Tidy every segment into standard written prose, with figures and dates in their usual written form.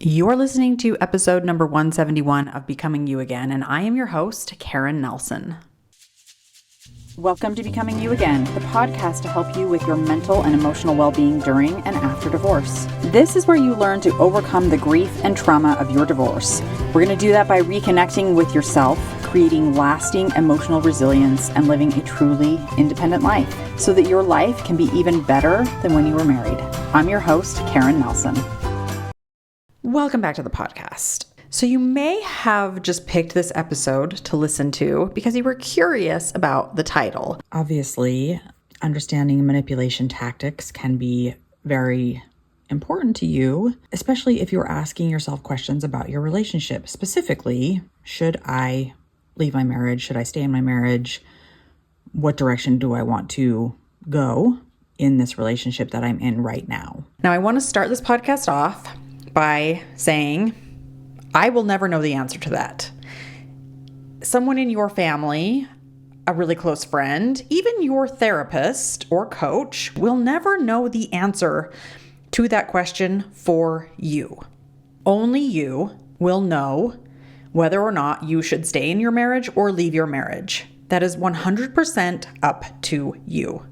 You're listening to episode number 171 of Becoming You Again, and I am your host, Karen Nelson. Welcome to Becoming You Again, the podcast to help you with your mental and emotional well-being during and after divorce. This is where you learn to overcome the grief and trauma of your divorce. We're going to do that by reconnecting with yourself, creating lasting emotional resilience, and living a truly independent life so that your life can be even better than when you were married. I'm your host, Karen Nelson. Welcome back to the podcast. So you may have just picked this episode to listen to because you were curious about the title. Obviously, understanding manipulation tactics can be very important to you, especially if you're asking yourself questions about your relationship. Specifically, should I leave my marriage? Should I stay in my marriage? What direction do I want to go in this relationship that I'm in right now? Now, I want to start this podcast off by saying, I will never know the answer to that. Someone in your family, a really close friend, even your therapist or coach will never know the answer to that question for you. Only you will know whether or not you should stay in your marriage or leave your marriage. That is 100% up to you.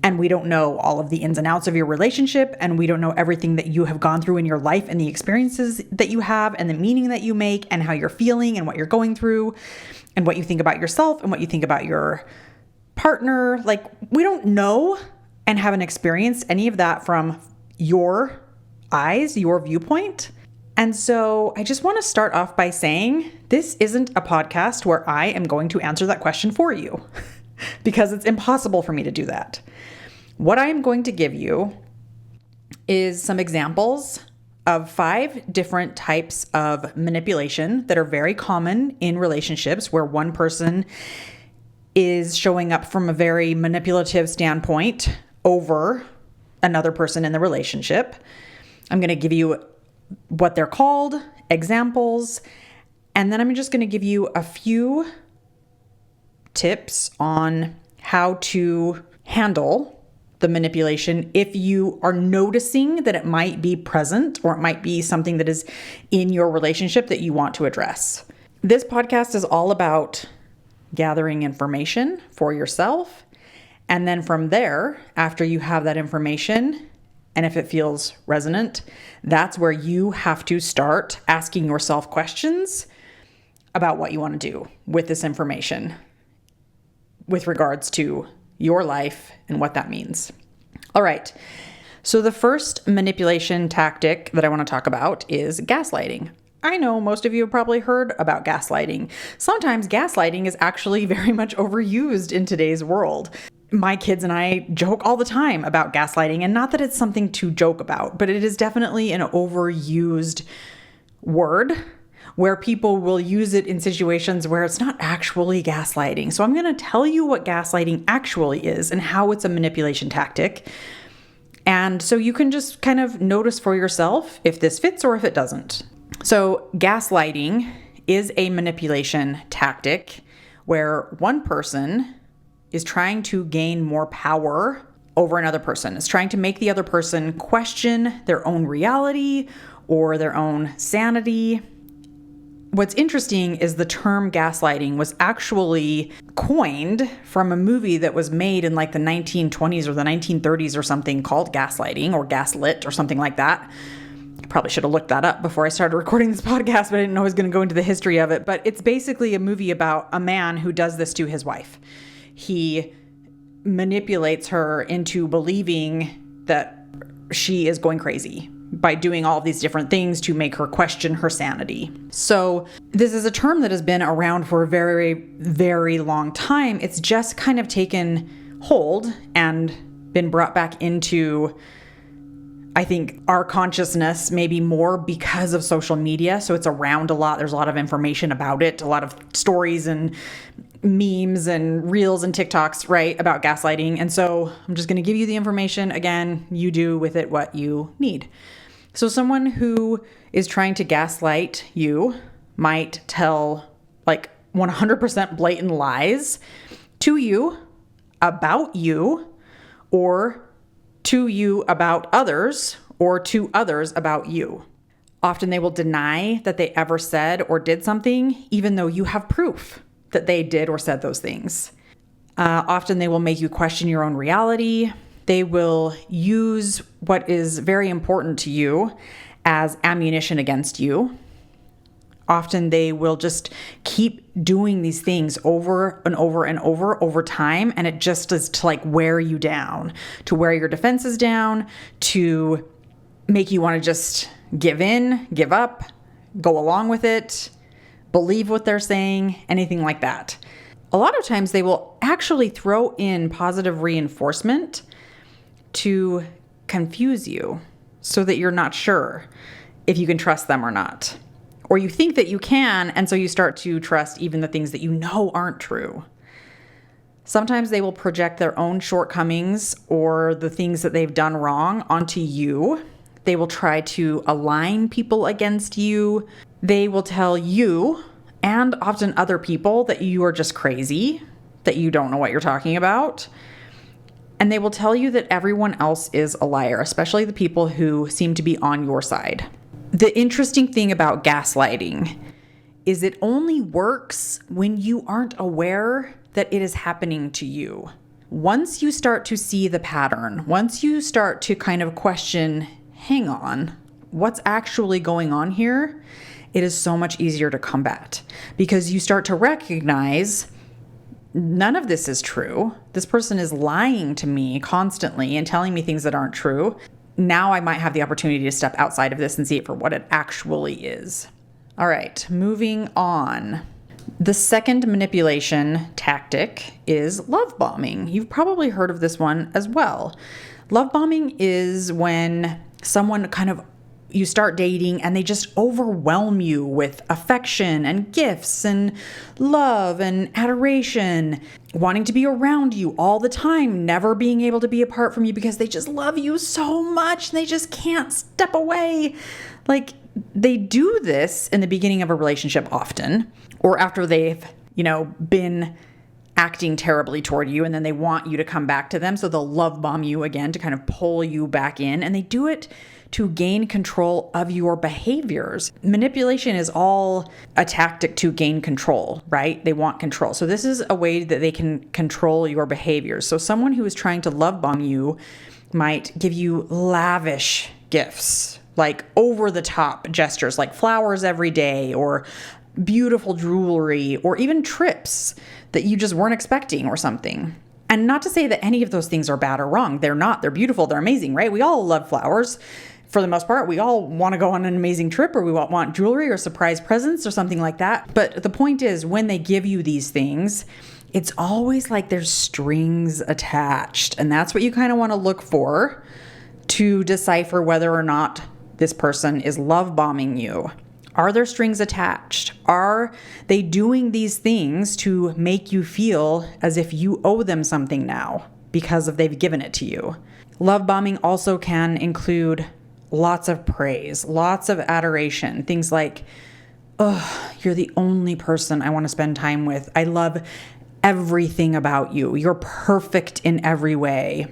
And we don't know all of the ins and outs of your relationship, and we don't know everything that you have gone through in your life and the experiences that you have and the meaning that you make and how you're feeling and what you're going through and what you think about yourself and what you think about your partner. Like, we don't know and haven't experienced any of that from your eyes, your viewpoint. And so I just want to start off by saying this isn't a podcast where I am going to answer that question for you because it's impossible for me to do that. What I am going to give you is some examples of 5 different types of manipulation that are very common in relationships where one person is showing up from a very manipulative standpoint over another person in the relationship. I'm going to give you what they're called, examples, and then I'm just going to give you a few tips on how to handle the manipulation if you are noticing that it might be present or it might be something that is in your relationship that you want to address. This podcast is all about gathering information for yourself. And then from there, after you have that information, and if it feels resonant, that's where you have to start asking yourself questions about what you want to do with this information with regards to your life and what that means. All right. So the first manipulation tactic that I want to talk about is gaslighting. I know most of you have probably heard about gaslighting. Sometimes gaslighting is actually very much overused in today's world. My kids and I joke all the time about gaslighting, and not that it's something to joke about, but it is definitely an overused word where people will use it in situations where it's not actually gaslighting. So I'm going to tell you what gaslighting actually is and how it's a manipulation tactic. And so you can just kind of notice for yourself if this fits or if it doesn't. So gaslighting is a manipulation tactic where one person is trying to gain more power over another person. It's trying to make the other person question their own reality or their own sanity. What's interesting is the term gaslighting was actually coined from a movie that was made in like the 1920s or the 1930s or something called Gaslighting or Gaslit or something like that. I probably should have looked that up before I started recording this podcast, but I didn't know I was going to go into the history of it. But it's basically a movie about a man who does this to his wife. He manipulates her into believing that she is going crazy by doing all of these different things to make her question her sanity. So this is a term that has been around for a very, very long time. It's just kind of taken hold and been brought back into, I think, our consciousness maybe more because of social media. So it's around a lot. There's a lot of information about it, a lot of stories and memes and reels and TikToks, right, about gaslighting. And so I'm just going to give you the information. Again, you do with it what you need. So someone who is trying to gaslight you might tell like 100% blatant lies to you about you, or to you about others, or to others about you. Often they will deny that they ever said or did something, even though you have proof that they did or said those things. Often they will make you question your own reality. They will use what is very important to you as ammunition against you. Often they will just keep doing these things over and over and over time. And it just is to like wear you down, to wear your defenses down, to make you want to just give in, give up, go along with it, believe what they're saying, anything like that. A lot of times they will actually throw in positive reinforcement to confuse you so that you're not sure if you can trust them or not. Or you think that you can, and so you start to trust even the things that you know aren't true. Sometimes they will project their own shortcomings or the things that they've done wrong onto you. They will try to align people against you. They will tell you, and often other people, that you are just crazy, that you don't know what you're talking about. And they will tell you that everyone else is a liar, especially the people who seem to be on your side. The interesting thing about gaslighting is it only works when you aren't aware that it is happening to you. Once you start to see the pattern, once you start to kind of question, hang on, what's actually going on here? It is so much easier to combat because you start to recognize none of this is true. This person is lying to me constantly and telling me things that aren't true. Now I might have the opportunity to step outside of this and see it for what it actually is. All right, moving on. The second manipulation tactic is love bombing. You've probably heard of this one as well. Love bombing is when someone you start dating and they just overwhelm you with affection and gifts and love and adoration, wanting to be around you all the time, never being able to be apart from you because they just love you so much. They just can't step away. Like, they do this in the beginning of a relationship often, or after they've, been acting terribly toward you, and then they want you to come back to them. So they'll love bomb you again to kind of pull you back in. And they do it to gain control of your behaviors. Manipulation is all a tactic to gain control, right? They want control. So this is a way that they can control your behaviors. So someone who is trying to love bomb you might give you lavish gifts, like over the top gestures, like flowers every day, or beautiful jewelry, or even trips that you just weren't expecting or something. And not to say that any of those things are bad or wrong. They're not. They're beautiful. They're amazing, right? We all love flowers. For the most part, we all want to go on an amazing trip, or we want jewelry or surprise presents or something like that. But the point is, when they give you these things, it's always like there's strings attached. And that's what you kind of want to look for to decipher whether or not this person is love bombing you. Are there strings attached? Are they doing these things to make you feel as if you owe them something now because they've given it to you? Love bombing also can include lots of praise, lots of adoration, things like, oh, you're the only person I want to spend time with. I love everything about you. You're perfect in every way.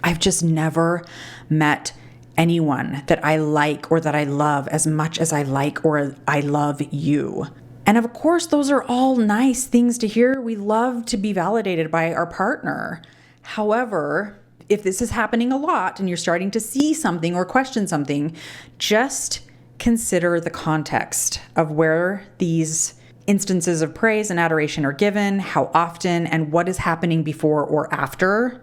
I've just never met anyone that I like or that I love as much as I like or I love you. And of course, those are all nice things to hear. We love to be validated by our partner. However, if this is happening a lot and you're starting to see something or question something, just consider the context of where these instances of praise and adoration are given, how often, and what is happening before or after.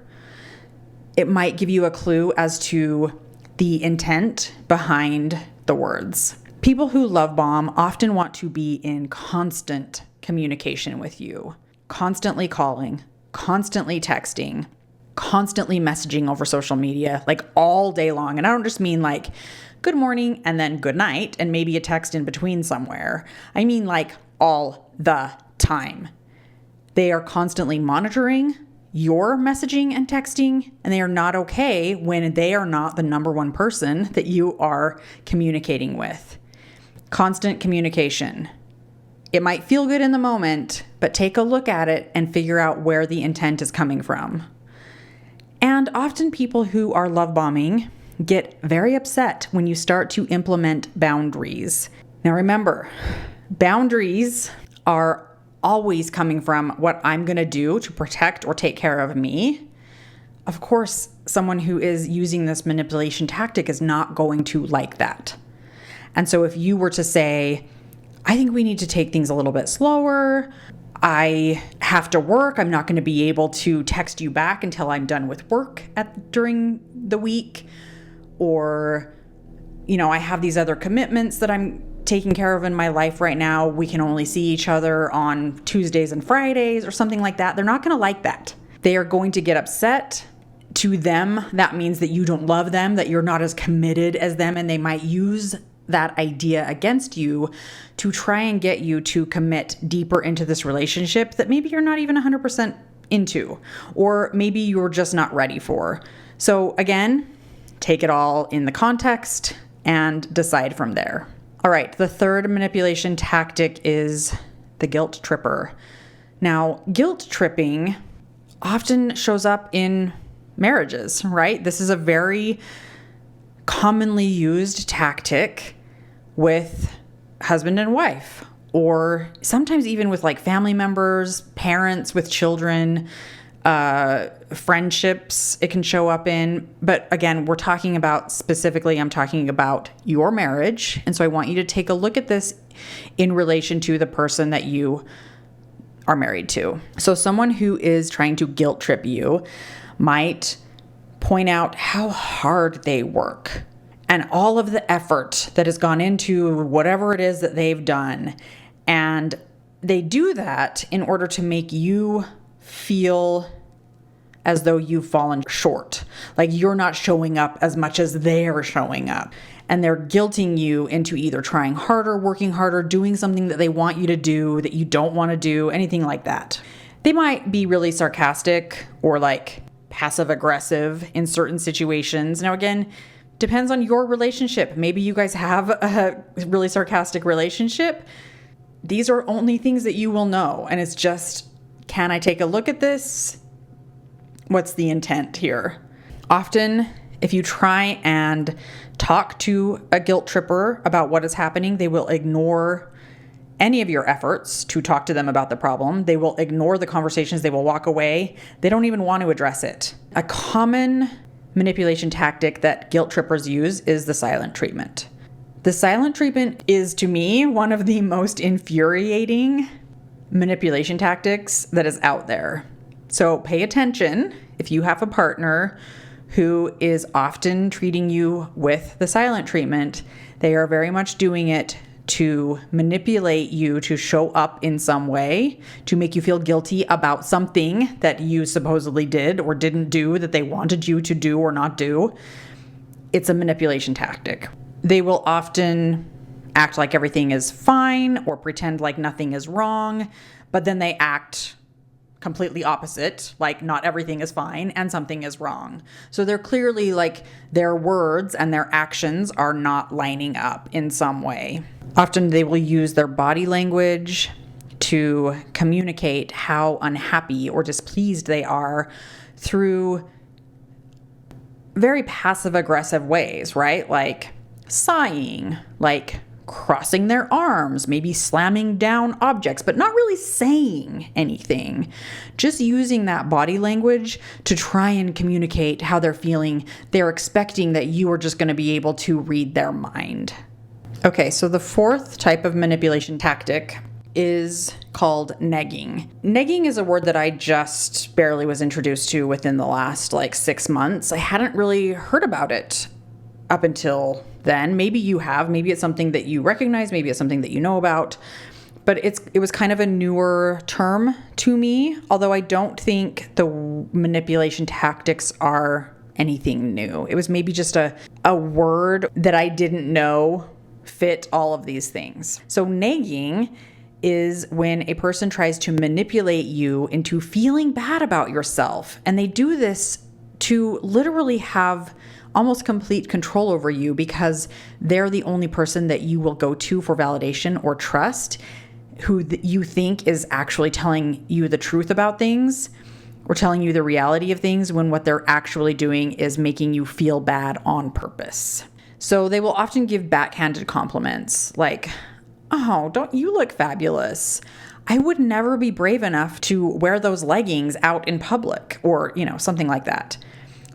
It might give you a clue as to the intent behind the words. People who love bomb often want to be in constant communication with you, constantly calling, constantly texting, constantly messaging over social media, like all day long. And I don't just mean like good morning and then good night and maybe a text in between somewhere. I mean like all the time. They are constantly monitoring your messaging and texting, and they are not okay when they are not the number one person that you are communicating with. Constant communication. It might feel good in the moment, but take a look at it and figure out where the intent is coming from. And often people who are love bombing get very upset when you start to implement boundaries. Now remember, boundaries are always coming from what I'm going to do to protect or take care of me. Of course, someone who is using this manipulation tactic is not going to like that. And so if you were to say, I think we need to take things a little bit slower, I have to work, I'm not going to be able to text you back until I'm done with work during the week, or, I have these other commitments that I'm taking care of in my life right now. We can only see each other on Tuesdays and Fridays or something like that. They're not going to like that. They are going to get upset. To them, that means that you don't love them, that you're not as committed as them, and they might use that idea against you to try and get you to commit deeper into this relationship that maybe you're not even 100% into, or maybe you're just not ready for. So again, take it all in the context and decide from there. All right, the third manipulation tactic is the guilt tripper. Now, guilt tripping often shows up in marriages, right? This is a very commonly used tactic with husband and wife, or sometimes even with like family members, parents with children, friendships it can show up in. But again, I'm talking about your marriage. And so I want you to take a look at this in relation to the person that you are married to. So someone who is trying to guilt trip you might point out how hard they work and all of the effort that has gone into whatever it is that they've done. And they do that in order to make you feel as though you've fallen short, like you're not showing up as much as they're showing up. And they're guilting you into either trying harder, working harder, doing something that they want you to do that you don't want to do, anything like that. They might be really sarcastic or like passive aggressive in certain situations. Now, again, depends on your relationship. Maybe you guys have a really sarcastic relationship. These are only things that you will know. And it's just, can I take a look at this? What's the intent here? Often, if you try and talk to a guilt tripper about what is happening, they will ignore any of your efforts to talk to them about the problem. They will ignore the conversations. They will walk away. They don't even want to address it. A common manipulation tactic that guilt trippers use is the silent treatment. The silent treatment is, to me, one of the most infuriating manipulation tactics that is out there. So pay attention if you have a partner who is often treating you with the silent treatment. They are very much doing it to manipulate you to show up in some way, to make you feel guilty about something that you supposedly did or didn't do that they wanted you to do or not do. It's a manipulation tactic. They will often act like everything is fine or pretend like nothing is wrong, but then they act completely opposite, like not everything is fine and something is wrong. So they're clearly like their words and their actions are not lining up in some way. Often they will use their body language to communicate how unhappy or displeased they are through very passive aggressive ways, right? Like sighing, like crossing their arms, maybe slamming down objects, but not really saying anything. Just using that body language to try and communicate how they're feeling. They're expecting that you are just going to be able to read their mind. Okay, so the fourth type of manipulation tactic is called negging. Negging is a word that I just barely was introduced to within the last 6 months. I hadn't really heard about it up until then. Maybe you have, maybe it's something that you recognize, maybe it's something that you know about, but it was kind of a newer term to me, although I don't think the manipulation tactics are anything new. It was maybe just a word that I didn't know fit all of these things. So negging is when a person tries to manipulate you into feeling bad about yourself, and they do this to literally have almost complete control over you because they're the only person that you will go to for validation or trust, who you think is actually telling you the truth about things. or telling you the reality of things when what they're actually doing is making you feel bad on purpose. So they will often give backhanded compliments like, "Oh, don't you look fabulous? I would never be brave enough to wear those leggings out in public," or, something like that.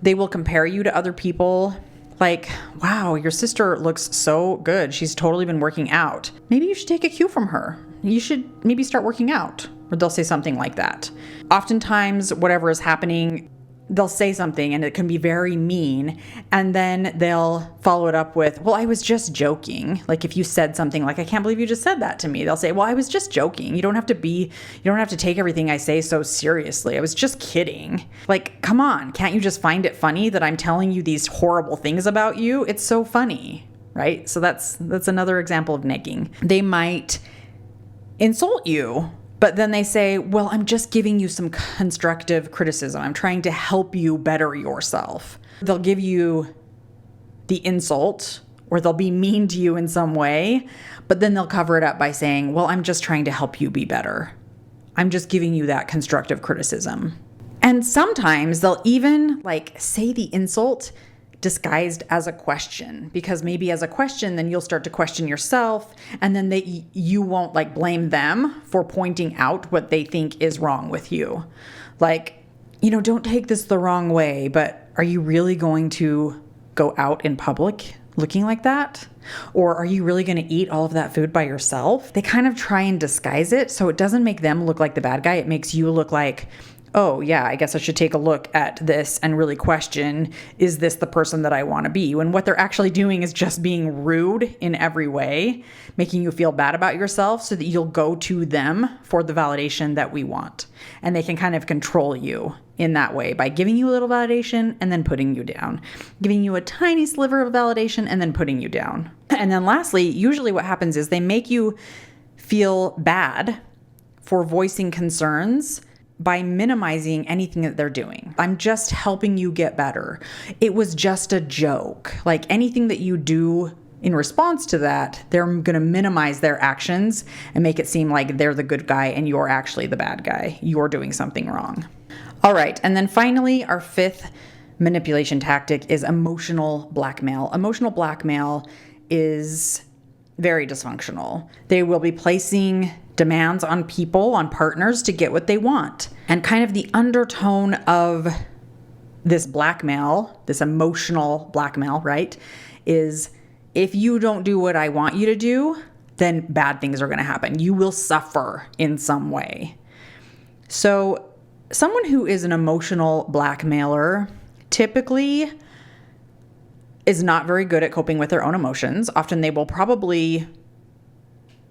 They will compare you to other people. Like, "Wow, your sister looks so good. She's totally been working out. Maybe you should take a cue from her. You should maybe start working out." Or they'll say something like that. Oftentimes, whatever is happening, they'll say something and it can be very mean. And then they'll follow it up with, "Well, I was just joking." Like if you said something like, "I can't believe you just said that to me." They'll say, "Well, I was just joking. You don't have to take everything I say so seriously. I was just kidding." Like, come on. Can't you just find it funny that I'm telling you these horrible things about you? It's so funny, right? So that's another example of negging. They might insult you, but then they say, "Well, I'm just giving you some constructive criticism. I'm trying to help you better yourself." They'll give you the insult or they'll be mean to you in some way, but then they'll cover it up by saying, "Well, I'm just trying to help you be better. I'm just giving you that constructive criticism." And sometimes they'll even say the insult disguised as a question, because maybe as a question, then you'll start to question yourself, and then you won't blame them for pointing out what they think is wrong with you. Don't take this the wrong way, but are you really going to go out in public looking like that? Or are you really going to eat all of that food by yourself? They kind of try and disguise it so it doesn't make them look like the bad guy. It makes you look like, "Oh yeah, I guess I should take a look at this and really question, is this the person that I want to be?" When what they're actually doing is just being rude in every way, making you feel bad about yourself so that you'll go to them for the validation that we want. And they can kind of control you in that way by giving you a little validation and then putting you down, giving you a tiny sliver of validation and then putting you down. And then lastly, usually what happens is they make you feel bad for voicing concerns by minimizing anything that they're doing. "I'm just helping you get better. It was just a joke." Anything that you do in response to that, they're going to minimize their actions and make it seem like they're the good guy and you're actually the bad guy. You're doing something wrong. All right. And then finally, our fifth manipulation tactic is emotional blackmail. Emotional blackmail is very dysfunctional. They will be placing demands on people, on partners, to get what they want. And kind of the undertone of this blackmail, this emotional blackmail, right, is if you don't do what I want you to do, then bad things are going to happen. You will suffer in some way. So someone who is an emotional blackmailer typically is not very good at coping with their own emotions. Often they will probably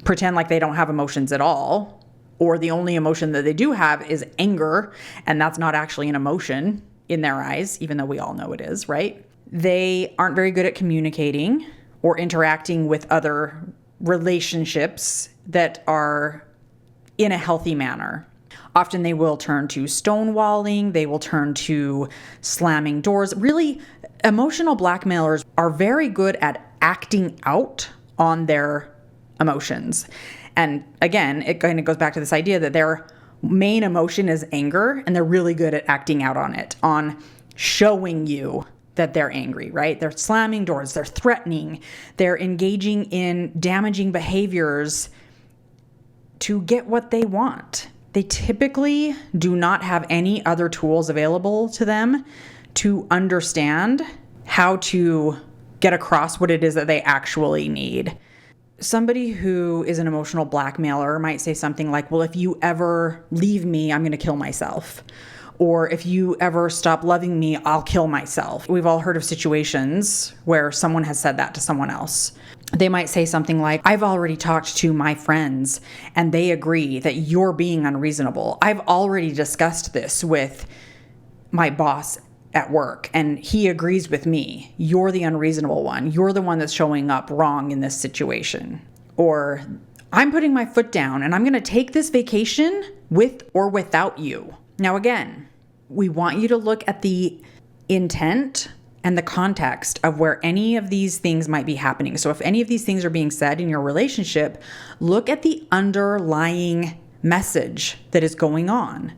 pretend like they don't have emotions at all, or the only emotion that they do have is anger, and that's not actually an emotion in their eyes, even though we all know it is, right? They aren't very good at communicating or interacting with other relationships that are in a healthy manner. Often they will turn to stonewalling, they will turn to slamming doors. Really, emotional blackmailers are very good at acting out on their emotions. And again, it kind of goes back to this idea that their main emotion is anger, and they're really good at acting out on it, on showing you that they're angry, right? They're slamming doors, they're threatening, they're engaging in damaging behaviors to get what they want. They typically do not have any other tools available to them to understand how to get across what it is that they actually need. Somebody who is an emotional blackmailer might say something like, "Well, if you ever leave me, I'm going to kill myself." Or, "If you ever stop loving me, I'll kill myself." We've all heard of situations where someone has said that to someone else. They might say something like, "I've already talked to my friends and they agree that you're being unreasonable. I've already discussed this with my boss at work and he agrees with me. You're the unreasonable one. You're the one that's showing up wrong in this situation." Or, "I'm putting my foot down and I'm going to take this vacation with or without you." Now, again, we want you to look at the intent and the context of where any of these things might be happening. So if any of these things are being said in your relationship, look at the underlying message that is going on.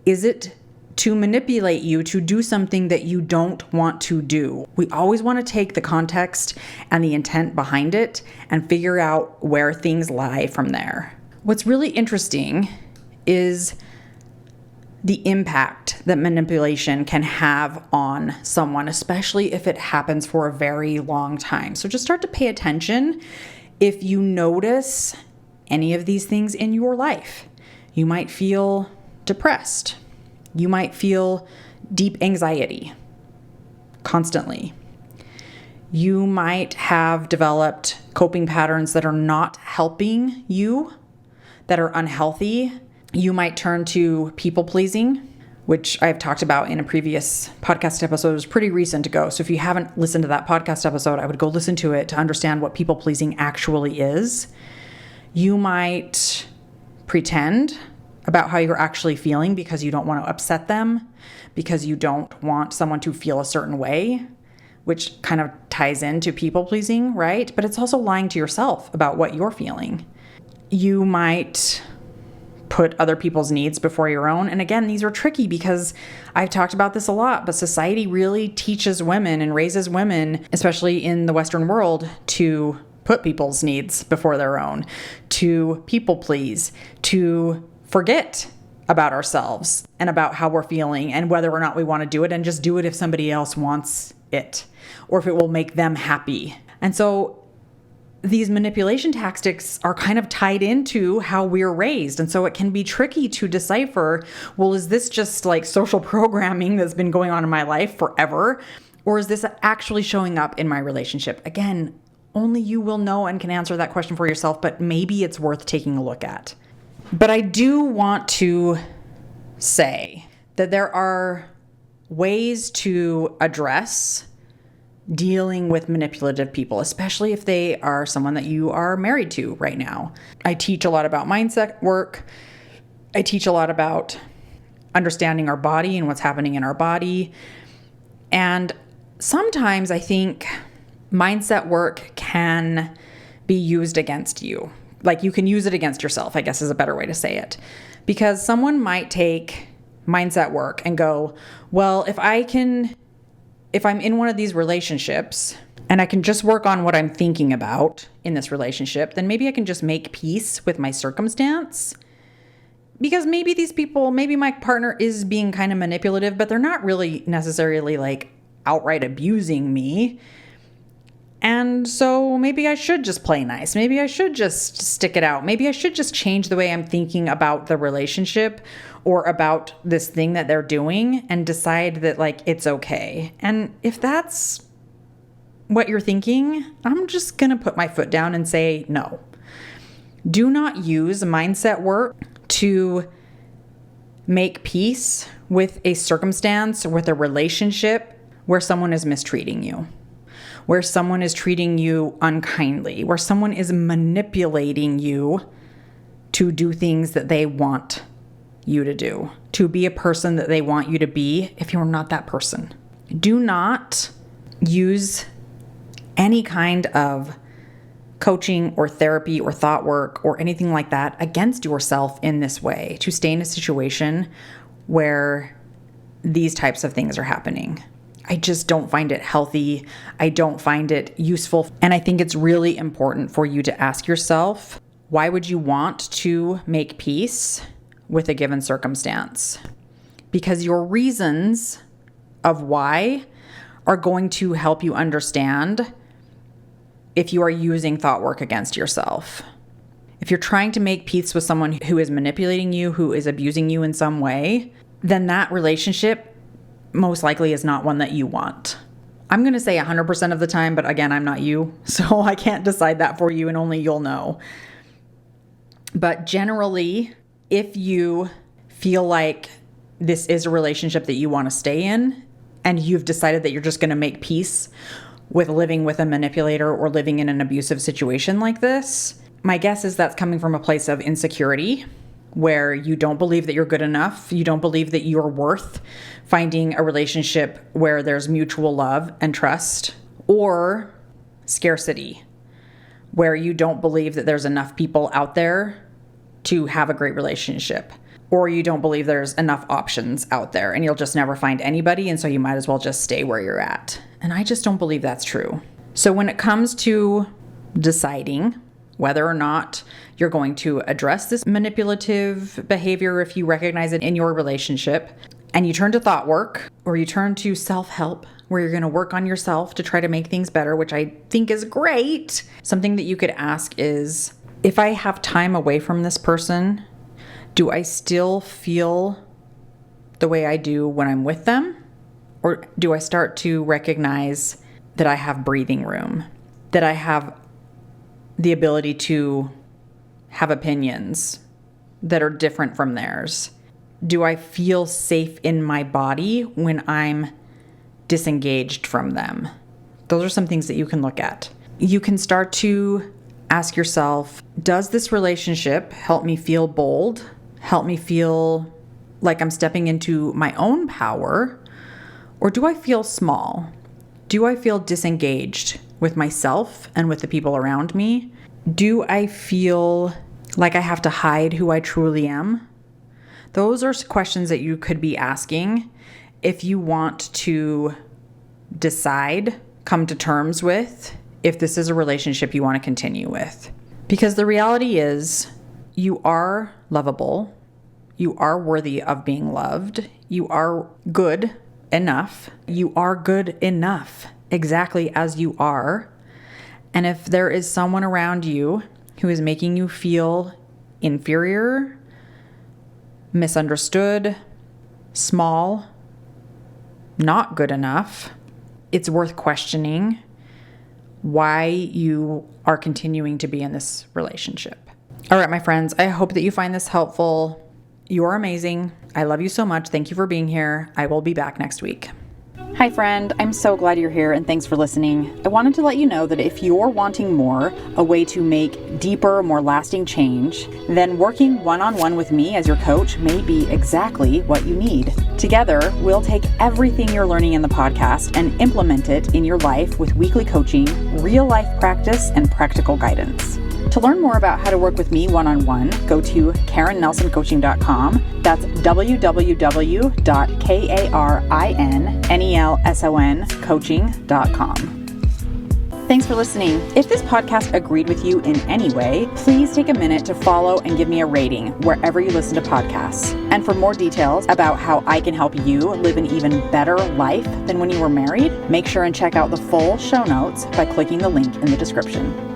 Is it to manipulate you to do something that you don't want to do. We always want to take the context and the intent behind it and figure out where things lie from there. What's really interesting is the impact that manipulation can have on someone, especially if it happens for a very long time. So just start to pay attention if you notice any of these things in your life. You might feel depressed. You might feel deep anxiety constantly. You might have developed coping patterns that are not helping you, that are unhealthy. You might turn to people pleasing, which I've talked about in a previous podcast episode. It was pretty recent ago. So if you haven't listened to that podcast episode, I would go listen to it to understand what people pleasing actually is. You might pretend about how you're actually feeling because you don't want to upset them, because you don't want someone to feel a certain way, which kind of ties into people pleasing, right? But it's also lying to yourself about what you're feeling. You might put other people's needs before your own. And again, these are tricky because I've talked about this a lot, but society really teaches women and raises women, especially in the Western world, to put people's needs before their own, to people please, to forget about ourselves and about how we're feeling and whether or not we want to do it, and just do it if somebody else wants it or if it will make them happy. And so these manipulation tactics are kind of tied into how we're raised. And so it can be tricky to decipher, well, is this just like social programming that's been going on in my life forever? Or is this actually showing up in my relationship? Again, only you will know and can answer that question for yourself, but maybe it's worth taking a look at. But I do want to say that there are ways to address dealing with manipulative people, especially if they are someone that you are married to right now. I teach a lot about mindset work. I teach a lot about understanding our body and what's happening in our body. And sometimes I think mindset work can be used against you. Like you can use it against yourself, I guess is a better way to say it. Because someone might take mindset work and go, well, if I'm in one of these relationships and I can just work on what I'm thinking about in this relationship, then maybe I can just make peace with my circumstance. Because maybe these people, maybe my partner is being kind of manipulative, but they're not really necessarily like outright abusing me. And so maybe I should just play nice. Maybe I should just stick it out. Maybe I should just change the way I'm thinking about the relationship or about this thing that they're doing and decide that like it's okay. And if that's what you're thinking, I'm just going to put my foot down and say no. Do not use mindset work to make peace with a circumstance, with a relationship where someone is mistreating you, where someone is treating you unkindly, where someone is manipulating you to do things that they want you to do, to be a person that they want you to be if you're not that person. Do not use any kind of coaching or therapy or thought work or anything like that against yourself in this way, to stay in a situation where these types of things are happening. I just don't find it healthy. I don't find it useful. And I think it's really important for you to ask yourself, why would you want to make peace with a given circumstance? Because your reasons of why are going to help you understand if you are using thought work against yourself. If you're trying to make peace with someone who is manipulating you, who is abusing you in some way, then that relationship most likely is not one that you want. I'm going to say 100% of the time, but again, I'm not you, so I can't decide that for you and only you'll know. But generally, if you feel like this is a relationship that you want to stay in and you've decided that you're just going to make peace with living with a manipulator or living in an abusive situation like this, my guess is that's coming from a place of insecurity, where you don't believe that you're good enough. You don't believe that you're worth finding a relationship where there's mutual love and trust, or scarcity, where you don't believe that there's enough people out there to have a great relationship. or you don't believe there's enough options out there and you'll just never find anybody, and so you might as well just stay where you're at. And I just don't believe that's true. So when it comes to deciding whether or not you're going to address this manipulative behavior, if you recognize it in your relationship, and you turn to thought work or you turn to self-help, where you're going to work on yourself to try to make things better, which I think is great. Something that you could ask is, if I have time away from this person, do I still feel the way I do when I'm with them? Or do I start to recognize that I have breathing room, that I have the ability to have opinions that are different from theirs? Do I feel safe in my body when I'm disengaged from them? Those are some things that you can look at. You can start to ask yourself, does this relationship help me feel bold? Help me feel like I'm stepping into my own power? Or do I feel small? Do I feel disengaged with myself and with the people around me? Do I feel like I have to hide who I truly am? Those are questions that you could be asking if you want to decide, come to terms with, if this is a relationship you want to continue with. Because the reality is, you are lovable. You are worthy of being loved. You are good enough. You are good enough exactly as you are. And if there is someone around you who is making you feel inferior, misunderstood, small, not good enough, it's worth questioning why you are continuing to be in this relationship. All right, my friends, I hope that you find this helpful. You are amazing. I love you so much. Thank you for being here. I will be back next week. Hi, friend. I'm so glad you're here and thanks for listening. I wanted to let you know that if you're wanting more, a way to make deeper, more lasting change, then working one-on-one with me as your coach may be exactly what you need. Together, we'll take everything you're learning in the podcast and implement it in your life with weekly coaching, real-life practice, and practical guidance. To learn more about how to work with me one-on-one, go to KarenNelsonCoaching.com. That's www.KarenNelsonCoaching.com. Thanks for listening. If this podcast agreed with you in any way, please take a minute to follow and give me a rating wherever you listen to podcasts. And for more details about how I can help you live an even better life than when you were married, make sure and check out the full show notes by clicking the link in the description.